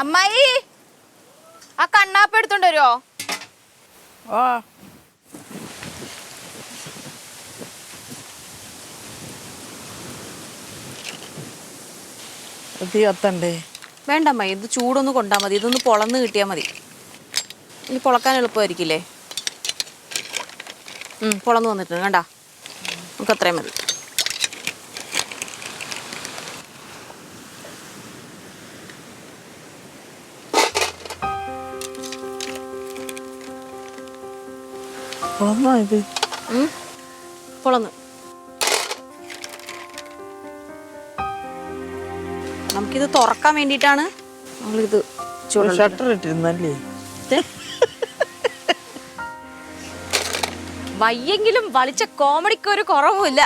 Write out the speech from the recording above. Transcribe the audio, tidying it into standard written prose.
അമ്മായി ആ കണ്ണാപ്പ് എടുത്തോണ്ട് വരുമോ? ഓ തീ കത്തണ്ടേ? വേണ്ട അമ്മായി, ഇത് ചൂടൊന്ന് കൊണ്ടാൽ മതി. ഇതൊന്ന് പൊളന്ന് കിട്ടിയാൽ മതി. ഇനി പൊളക്കാൻ എളുപ്പമായിരിക്കില്ലേ? പൊളന്ന് വന്നിട്ടുണ്ട് കണ്ടാ. നമുക്ക് അത്രയും മതി. ഇത് പൊളന്ന് നമുക്കിത് തുറക്കാൻ വേണ്ടിയിട്ടാണ് നമ്മളിത് ഷട്ടർ ഇട്ടിരുന്നല്ലേ? വയ്യെങ്കിലും വളിച്ച കോമഡിക്ക് ഒരു കുറവുമില്ല.